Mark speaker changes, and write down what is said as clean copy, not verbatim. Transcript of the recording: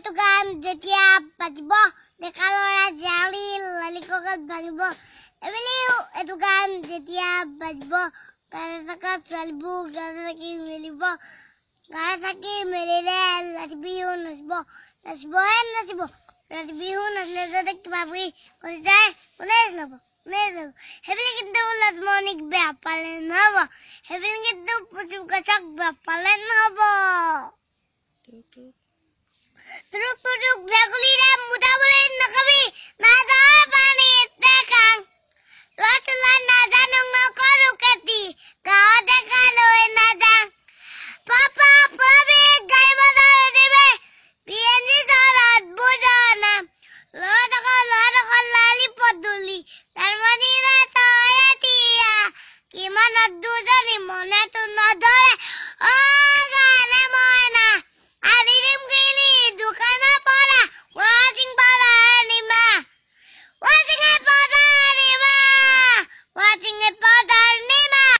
Speaker 1: এইটো গান যেতিয়া বাজিব ডেকা ল'ৰা জাউৰি লালি ককাত ভাঙিব এইবুলিও এইটো গান যেতিয়া বাজিব গানে থকা ছোৱালীবোৰ গানে থাকি মেলিব গানে থাকি মেলিলে ৰাতি বিহু নাচিব নাচিবহে নাচিব ৰাতি বিহু নাচিলে যাতে কিবা বুলি কৰি যায় কোনে ল'ব সেইবুলি কিন্তু লাজমণিক বেয়া পালে নহ'ব সেইবুলি কিন্তু পুচু গছক বেয়া পালে নহ'ব তুৰুক তুৰুক ভেকুলীৰে মুঠাবলৈ নকবি নাযায়